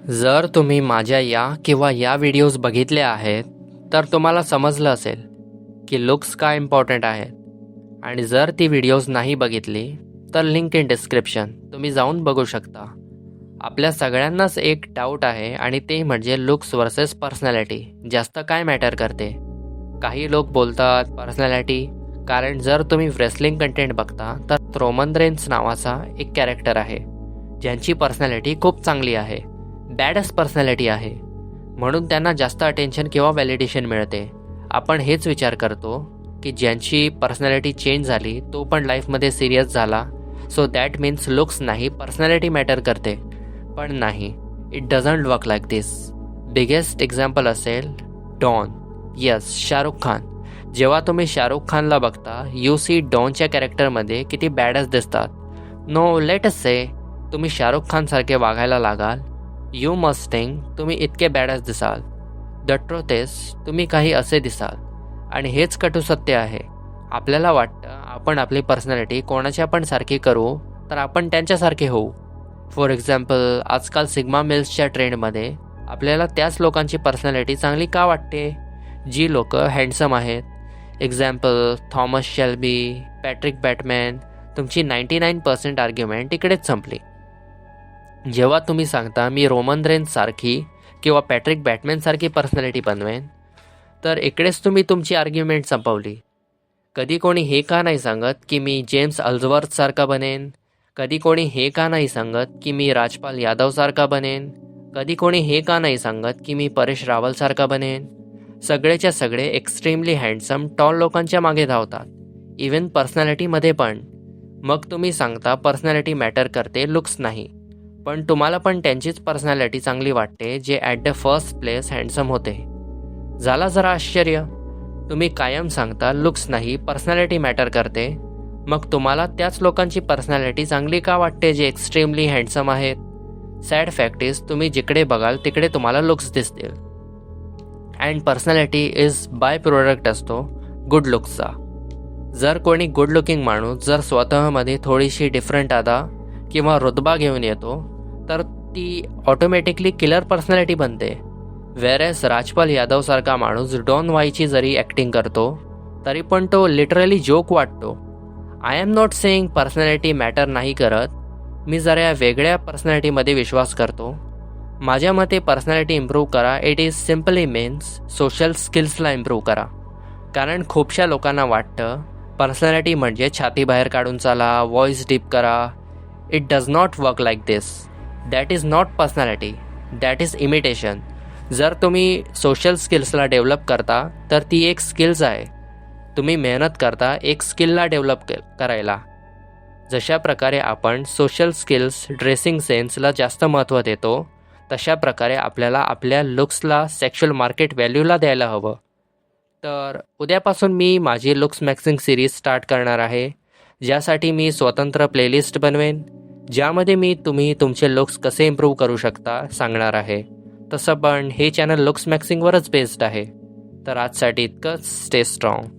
जर तुम्ही माझ्या या किंवा या व्हिडिओज बघितल्या आहेत तर तुम्हाला समजलं असेल की लुक्स का इम्पॉर्टंट आहेत आणि जर ती व्हिडिओज नाही बघितली तर लिंक इन डिस्क्रिप्शन तुम्ही जाऊन बघू शकता. आपल्या सगळ्यांनाच एक डाऊट आहे आणि ते म्हणजे लुक्स वर्सेस पर्सनॅलिटी जास्त काय मॅटर करते. काही लोक बोलतात पर्सनॅलिटी, कारण जर तुम्ही रेसलिंग कंटेंट बघता तर रोमन रेन्स नावाचा एक कॅरेक्टर आहे ज्यांची पर्सनॅलिटी खूप चांगली आहे, बॅडस पर्सनॅलिटी आहे, म्हणून त्यांना जास्त अटेन्शन किंवा व्हॅलिडेशन मिळते. आपण हेच विचार करतो की ज्यांची पर्सनॅलिटी चेंज झाली तो पण लाईफमध्ये सिरियस झाला, सो दॅट मीन्स लुक्स नाही पर्सनॅलिटी मॅटर करते. पण नाही, it doesn't work like this. Biggest example असेल डॉन. यस, शाहरुख खान. जेव्हा तुम्ही शाहरुख खानला बघता यू सी डॉनच्या कॅरेक्टरमध्ये किती बॅडस दिसतात. नो, लेट अस से तुम्ही शाहरुख खानसारखे वागायला लागाल, यू मस्ट थिंक तुम्ही इतके बॅडस दिसाल. द ट्रूथ इज तुम्ही काही असे दिसाल. आणि हेच कटू सत्य आहे. आपल्याला वाटतं आपण आपली पर्सनॅलिटी कोणाच्या पण सारखी करू तर आपण त्यांच्यासारखे होऊ. फॉर एक्झाम्पल, आजकाल सिग्मा मिल्सच्या ट्रेंडमध्ये आपल्याला त्याच लोकांची पर्सनॅलिटी चांगली का वाटते जी लोक हँडसम आहेत. Example Thomas Shelby, Patrick Batman. तुमची 99% आर्ग्युमेंट इकडेच संपली. जेव्हा तुम्ही सांगता मी रोमन रेन्स सारखी किंवा पॅट्रिक बॅटमॅन सारखी पर्सनॅलिटी बनवेन तर इकडेच तुम्ही तुमची आर्ग्युमेंट संपवली. कधी कोणी हे का नाही सांगत की मी जेम्स अल्झवर्थ सारखा बनेन. कधी कोणी हे का नाही सांगत की मी राजपाल यादव सारखा बनेन. कधी कोणी हे का नाही सांगत की मी परेश रावल सारखा बनेन. सगळेच्या सगळे एक्स्ट्रीमली हँडसम टॉल लोकांच्या मागे धावतात, इवन पर्सनॅलिटीमध्ये पण. मग तुम्ही सांगता पर्सनॅलिटी मॅटर करते, लुक्स नाही. पण तुम्हाला पण त्यांचीच पर्सनॅलिटी चांगली वाटते जे at the first place handsome होते. झाला जरा आश्चर्य. तुम्ही कायम सांगता लुक्स नाही पर्सनॅलिटी मॅटर करते, मग तुम्हाला त्याच लोकांची पर्सनॅलिटी चांगली का वाटते जे एक्स्ट्रीमली हँडसम आहेत. सॅड फॅक्ट इज तुम्ही जिकडे बघाल तिकडे तुम्हाला लुक्स दिसतील. And personality is by product असतो गुड लुक्सचा. जर कोणी गुड लुकिंग माणूस जर स्वतःमध्ये थोडीशी डिफरंट अदा किंवा रुतबा घेऊन येतो तर ती ऑटोमॅटिकली किलर पर्सनॅलिटी बनते. वेरेस राजपाल यादव सारखा माणूस डॉन वाईची जरी ॲक्टिंग करतो तरी पण तो लिटरली जोक वाटतो. I am not saying personality matter नाही करत. मी जरा या वेगळ्या पर्सनॅलिटीमध्ये विश्वास करतो. माझ्या मते पर्सनॅलिटी इम्प्रूव्ह करा it is simply means social स्किल्सला इम्प्रूव्ह करा. कारण खूपशा लोकांना वाटतं पर्सनॅलिटी म्हणजे छाती बाहेर काढून चाला, व्हॉइस डीप करा. It does not work like this. That is not personality, that is imitation. जर तुम्ही सोशल स्किल्सला डेव्हलप करता तर ती एक स्किल्स आहे. तुम्ही मेहनत करता एक स्किलला डेव्हलप करायला. जशा प्रकारे आपण सोशल स्किल्स, ड्रेसिंग सेन्सला जास्त महत्त्व देतो तशा प्रकारे आपल्याला आपल्या लुक्सला सेक्शुअल मार्केट व्हॅल्यूला द्यायला हवं. तर उद्यापासून मी माझी लुक्स मॅक्सिंग सिरीज स्टार्ट करणार आहे, ज्यासाठी मी स्वतंत्र प्लेलिस्ट बनवेन ज्यामध्ये मी तुम्ही तुमचे लुक्स कसे इम्प्रूव्ह करू शकता सांगणार आहे. तसं पण हे चॅनल लुक्स मॅक्सिंगवरच बेस्ड आहे. तर आजसाठी इतकंच. Stay strong.